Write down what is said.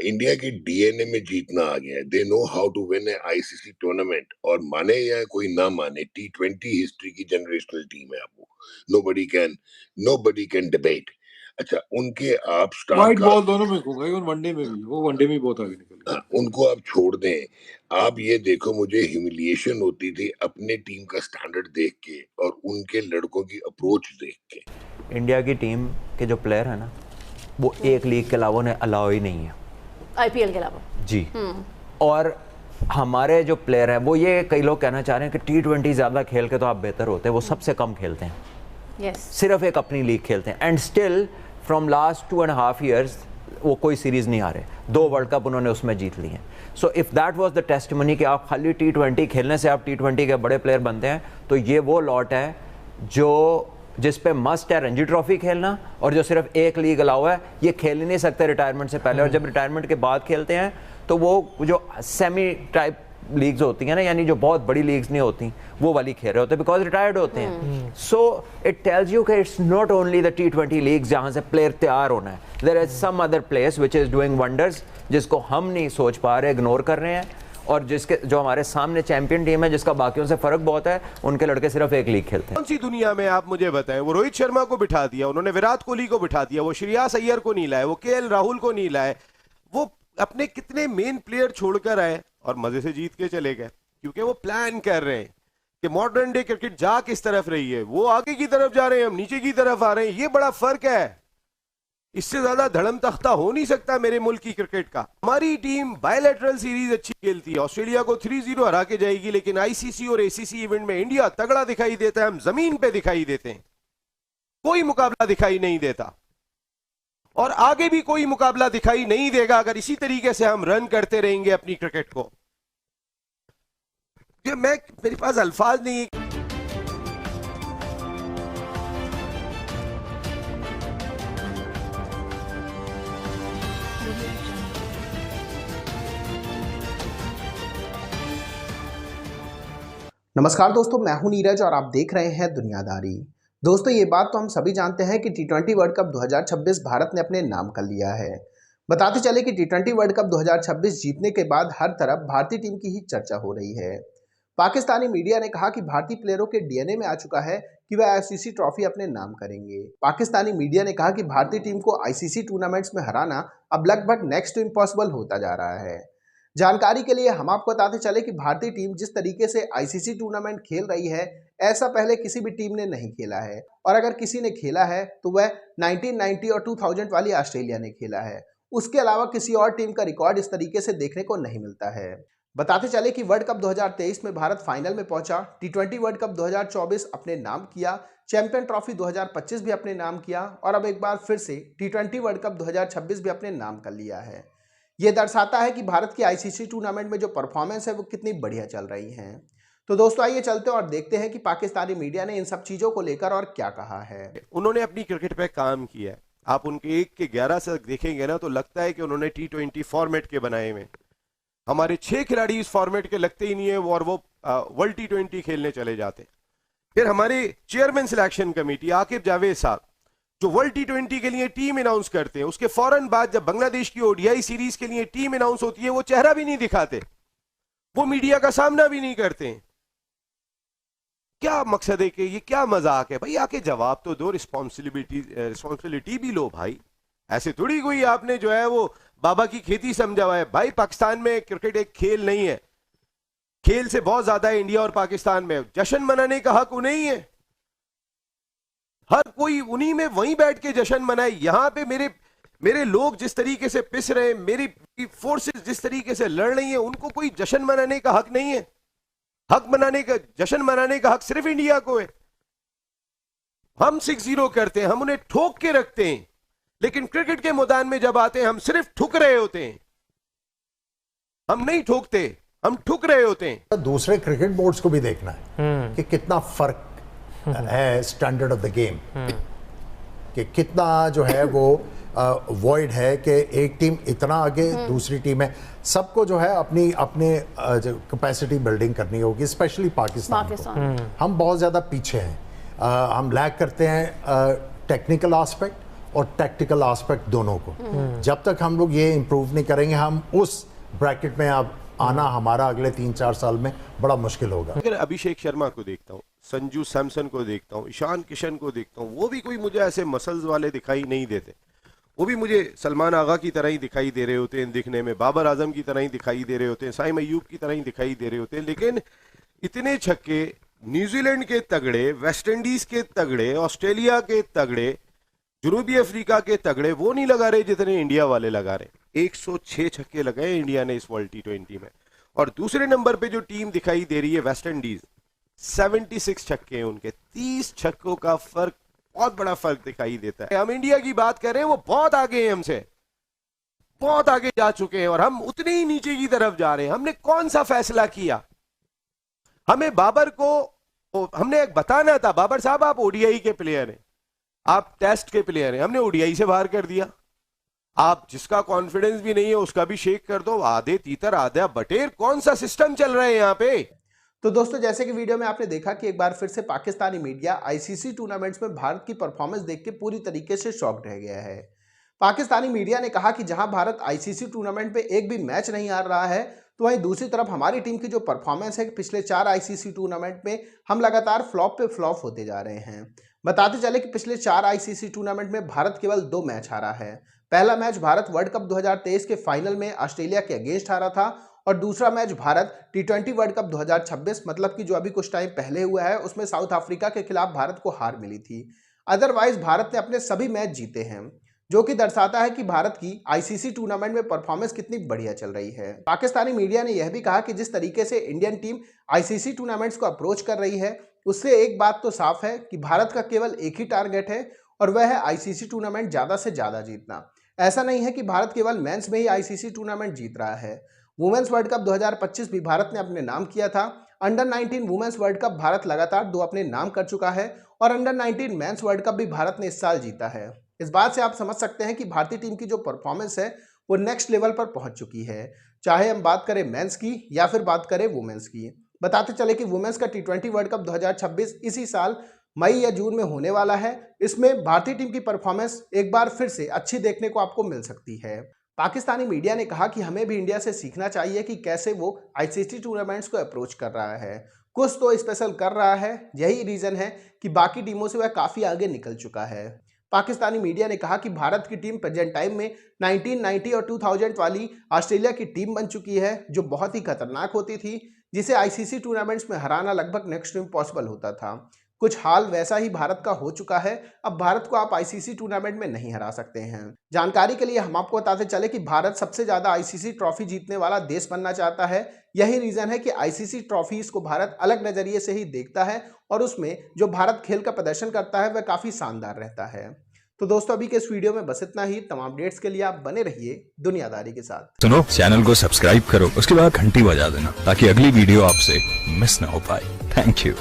India के DNA में जीतना आ गया है। They know how to win a ICC tournament, और माने या कोई ना माने, टी20 हिस्ट्री की जनरेशनल टीम है वो। Nobody can debate. अच्छा, उनके आप स्टार व्हाइट का बॉल दोनों में खूब है, इवन वनडे में भी, वो वनडे में बहुत आगे निकल गए। उनको आप छोड़ दें। आप ये देखो, मुझे ह्यूमिलिएशन होती थी अपने टीम का स्टैंडर्ड देख के और उनके लड़कों की अप्रोच देख के। इंडिया की टीम के जो प्लेयर है ना, वो एक लीग के अलावा उन्हें अलाउ ही नहीं है, आईपीएल के अलावा जी। और हमारे जो प्लेयर हैं, वो ये कई लोग कहना चाह रहे हैं कि टी20 ज़्यादा खेल के तो आप बेहतर होते हैं। वो सबसे कम खेलते हैं, सिर्फ एक अपनी लीग खेलते हैं, and still from last 2.5 years वो कोई सीरीज़ नहीं हारे। 2 वर्ल्ड कप उन्होंने उसमें जीत लिए हैं। So if that was the testimony कि आप खाली टी20 खेलने से आप टी20 के बड़े प्लेयर बनते हैं, तो ये वो लॉट है जिस पे मस्ट है रणजी ट्रॉफी खेलना, और जो सिर्फ एक लीग अलाउ है, ये खेल ही नहीं सकते रिटायरमेंट से पहले। और जब रिटायरमेंट के बाद खेलते हैं तो वो जो सेमी टाइप लीग्स होती हैं ना, यानी जो बहुत बड़ी लीग्स नहीं होती, वो वाली खेल रहे होते हैं, बिकॉज रिटायर्ड होते हैं। सो इट टेल्स यू कि इट्स नॉट ओनली द टी20 लीग्स जहाँ से प्लेयर तैयार होना है, there is some other place which is doing wonders, जिसको हम नहीं सोच पा रहे, इग्नोर कर रहे हैं। और जो हमारे सामने चैंपियन टीम है, जिसका बाकियों से फर्क बहुत है, उनके लड़के सिर्फ एक लीग खेलते हैं। कौन सी दुनिया में आप मुझे बताएं, वो रोहित शर्मा को बिठा दिया उन्होंने, विराट कोहली को बिठा दिया, वो श्रेयस अय्यर को नहीं लाए, वो केएल राहुल को नहीं लाए, वो अपने कितने मेन प्लेयर छोड़कर आए और मजे से जीत के चले गए, क्योंकि वो प्लान कर रहे हैं कि मॉडर्न डे क्रिकेट जा किस तरफ रही है। वो आगे की तरफ जा रहे हैं, हम नीचे की तरफ आ रहे हैं। ये बड़ा फर्क है, इससे ज्यादा धड़म तख्ता हो नहीं सकता मेरे मुल्क की क्रिकेट का। हमारी टीम बायलैटरल सीरीज अच्छी खेलती है, ऑस्ट्रेलिया को 3-0 हरा के जाएगी, लेकिन आईसीसी और एसीसी इवेंट में इंडिया तगड़ा दिखाई देता है, हम जमीन पे दिखाई देते हैं, कोई मुकाबला दिखाई नहीं देता, और आगे भी कोई मुकाबला दिखाई नहीं देगा अगर इसी तरीके से हम रन करते रहेंगे अपनी क्रिकेट को। मेरे पास अल्फाज नहीं। नमस्कार दोस्तों, मैं हूं नीरज और आप देख रहे हैं दुनियादारी। दोस्तों, ये बात तो हम सभी जानते हैं कि टी20 वर्ल्ड कप 2026 भारत ने अपने नाम कर लिया है। बताते चले कि टी20 वर्ल्ड कप 2026 जीतने के बाद हर तरफ भारतीय टीम की ही चर्चा हो रही है। पाकिस्तानी मीडिया ने कहा कि भारतीय प्लेयरों के डीएनए में आ चुका है कि वह आईसीसी ट्रॉफी अपने नाम करेंगे। पाकिस्तानी मीडिया ने कहा कि भारतीय टीम को आईसीसी टूर्नामेंट्स में हराना अब लगभग नेक्स्ट टू इम्पॉसिबल होता जा रहा है। जानकारी के लिए हम आपको बताते चले कि भारतीय टीम जिस तरीके से आईसीसी टूर्नामेंट खेल रही है, ऐसा पहले किसी भी टीम ने नहीं खेला है, और अगर किसी ने खेला है तो वह 1990 और 2000 वाली ऑस्ट्रेलिया ने खेला है। उसके अलावा किसी और टीम का रिकॉर्ड इस तरीके से देखने को नहीं मिलता है। बताते चले कि वर्ल्ड कप 2023 में भारत फाइनल में पहुंचा, टी20 वर्ल्ड कप 2024 अपने नाम किया, चैंपियन ट्रॉफी 2025 भी अपने नाम किया, और अब एक बार फिर से टी20 वर्ल्ड कप 2026 भी अपने नाम कर लिया है। ये दर्शाता है कि भारत की आईसीसी टूर्नामेंट में जो परफॉर्मेंस है वो कितनी बढ़िया चल रही है। तो दोस्तों, आइए चलते हैं और देखते हैं कि पाकिस्तानी मीडिया ने इन सब चीजों को लेकर और क्या कहा है। उन्होंने अपनी क्रिकेट पे काम किया है। आप उनके 1 के 11 से देखेंगे ना, तो लगता है कि उन्होंने टी20 फॉर्मेट के बनाए हुए। हमारे 6 खिलाड़ी इस फॉर्मेट के लगते ही नहीं है, और वो वर्ल्ड टी20 खेलने चले जाते। फिर हमारे chairman selection committee Aqib Javed साहब, जो वर्ल्ड टी20 के लिए टीम अनाउंस करते हैं, उसके फौरन बाद जब बांग्लादेश की ओडीआई सीरीज के लिए टीम अनाउंस होती है, वो चेहरा भी नहीं दिखाते, वो मीडिया का सामना भी नहीं करते। क्या मकसद है कि ये क्या मजाक है भाई? आके जवाब तो दो, रिस्पॉन्सिबिलिटी भी लो भाई। ऐसे थोड़ी कोई आपने जो है वो बाबा की खेती समझा हुआ है भाई। पाकिस्तान में क्रिकेट एक खेल नहीं है, खेल से बहुत ज्यादा है इंडिया और पाकिस्तान में। जश्न मनाने का हक उन्हें ही है, हर कोई उन्हीं में वहीं बैठ के जश्न मनाए। यहां पे मेरे लोग जिस तरीके से पिस रहे हैं, मेरी फोर्सेस जिस तरीके से लड़ रही हैं, उनको कोई जश्न मनाने का हक नहीं है। जश्न मनाने का हक सिर्फ इंडिया को है। हम 6-0 करते हैं, हम उन्हें ठोक के रखते हैं, लेकिन क्रिकेट के मैदान में जब आते हैं हम सिर्फ ठुक रहे होते हैं। हम नहीं ठोकते, हम ठुक रहे होते हैं। दूसरे क्रिकेट बोर्ड्स को भी देखना है कि कितना फर्क है स्टैंडर्ड ऑफ द गेम, कि कितना जो है वो वॉइड है कि एक टीम इतना आगे दूसरी टीम है। सबको जो है अपने कैपेसिटी बिल्डिंग करनी होगी, स्पेशली पाकिस्तान को। हम बहुत ज़्यादा पीछे हैं, हम लैग करते हैं टेक्निकल एस्पेक्ट, और टैक्टिकल एस्पेक्ट दोनों को। जब तक हम लोग ये इंप्रूव नहीं करेंगे, हम उस ब्रैकेट में अब आना हमारा अगले 3-4 साल में बड़ा मुश्किल होगा। अगर अभिषेक शर्मा को देखता हूँ, संजू सैमसन को देखता हूँ, ईशान किशन को देखता हूँ, वो भी कोई मुझे ऐसे मसल्स वाले दिखाई नहीं देते। वो भी मुझे सलमान आगा की तरह ही दिखाई दे रहे होते हैं दिखने में, बाबर आजम की तरह ही दिखाई दे रहे होते हैं, साइम अय्यूब की तरह ही दिखाई दे रहे होते हैं। लेकिन इतने छक्के न्यूजीलैंड के तगड़े, वेस्ट इंडीज के तगड़े, ऑस्ट्रेलिया के तगड़े, जनूबी अफ्रीका के तगड़े वो नहीं लगा रहे जितने इंडिया वाले लगा रहे। 106 छक्के लगाए इंडिया ने इस वर्ल्ड T20 में। और दूसरे नंबर पे जो टीम दिखाई दे रही है वेस्ट इंडीज, 76 छक्के हैं उनके। 30 छक्कों का फर्क, बहुत बड़ा फर्क दिखाई देता है। हम इंडिया की बात करें, वो बहुत आगे हैं हमसे, बहुत आगे जा चुके हैं और हम उतने ही नीचे की तरफ जा रहे हैं। हमने कौन सा फैसला किया? हमें बाबर को हमने एक बताना था, बाबर साहब आप ओडीआई के प्लेयर हैं, आप टेस्ट के प्लेयर हैं, हमने ओडीआई से बाहर कर दिया। आप जिसका कॉन्फिडेंस भी नहीं है उसका भी शेक कर दो, आधे तीतर आधा बटेर। कौन सा सिस्टम चल रहा है यहाँ पे? तो दोस्तों, जैसे कि वीडियो में आपने देखा कि एक बार फिर से पाकिस्तानी मीडिया आईसीसी टूर्नामेंट्स में भारत की परफॉर्मेंस देख के पूरी तरीके से शॉक्ड रह गया है। पाकिस्तानी मीडिया ने कहा कि जहां भारत आईसीसी टूर्नामेंट में एक भी मैच नहीं हार रहा है, तो वहीं दूसरी तरफ हमारी टीम की जो परफॉर्मेंस है, पिछले 4 आईसीसी टूर्नामेंट में हम लगातार फ्लॉप पे फ्लॉप होते जा रहे हैं। बताते चले कि पिछले 4 आईसीसी टूर्नामेंट में भारत केवल 2 मैच हारा है। पहला मैच भारत वर्ल्ड कप 2023 के फाइनल में ऑस्ट्रेलिया के अगेंस्ट हारा था, और दूसरा match Bharat T20 world cup 2026 मतलब कि जो अभी कुछ टाइम पहले हुआ है, उसमें साउथ अफ्रीका के खिलाफ भारत को हार मिली थी। अदरवाइज भारत ने अपने सभी मैच जीते हैं, जो कि दर्शाता है कि भारत की आईसीसी टूर्नामेंट में परफॉर्मेंस कितनी बढ़िया चल रही है। पाकिस्तानी मीडिया ने यह भी कहा कि जिस तरीके से इंडियन टीम आईसीसी टूर्नामेंट्स को अप्रोच कर रही है, उससे एक बात तो साफ है कि भारत का केवल एक ही टारगेट है, और वह है आईसीसी टूर्नामेंट ज़्यादा से ज़्यादा जीतना। ऐसा नहीं है कि भारत केवल मेंस में ही आईसीसी टूर्नामेंट जीत रहा है। वुमेन्स वर्ल्ड कप 2025 भी भारत ने अपने नाम किया था। अंडर 19 वुमेन्स वर्ल्ड कप भारत लगातार 2 अपने नाम कर चुका है, और अंडर 19 मेंस वर्ल्ड कप भी भारत ने इस साल जीता है। इस बात से आप समझ सकते हैं कि भारतीय टीम की जो परफॉर्मेंस है वो नेक्स्ट लेवल पर पहुंच चुकी है, चाहे हम बात करें मेंस की या फिर बात करें वुमेन्स की। बताते चले कि वुमेन्स का T20 वर्ल्ड कप 2026 इसी साल मई या जून में होने वाला है। इसमें भारतीय टीम की परफॉर्मेंस एक बार फिर से अच्छी देखने को आपको मिल सकती है। पाकिस्तानी मीडिया ने कहा कि हमें भी इंडिया से सीखना चाहिए कि कैसे वो आईसीसी टूर्नामेंट्स को अप्रोच कर रहा है। कुछ तो स्पेशल कर रहा है, यही रीज़न है कि बाकी टीमों से वह काफ़ी आगे निकल चुका है। पाकिस्तानी मीडिया ने कहा कि भारत की टीम प्रेजेंट टाइम में 1990 और 2000 वाली ऑस्ट्रेलिया की टीम बन चुकी है, जो बहुत ही खतरनाक होती थी, जिसे आईसीसी टूर्नामेंट्स में हराना लगभग नेक्स्ट टू इम्पॉसिबल होता था। कुछ हाल वैसा ही भारत का हो चुका है। अब भारत को आप आईसीसी टूर्नामेंट में नहीं हरा सकते हैं। जानकारी के लिए हम आपको बताते चले कि भारत सबसे ज्यादा आईसीसी ट्रॉफी जीतने वाला देश बनना चाहता है। यही रीजन है कि आईसीसी ट्रॉफीज को भारत अलग नजरिए से ही देखता है, और उसमें जो भारत खेल का प्रदर्शन करता है वह काफी शानदार रहता है। तो दोस्तों, अभी के इस वीडियो में बस इतना ही। तमाम अपडेट्स के लिए आप बने रहिए दुनियादारी के साथ। सुनो, चैनल को सब्सक्राइब करो, उसके बाद घंटी बजा देना ताकि अगली वीडियो आपसे मिस ना हो पाए। Thank you.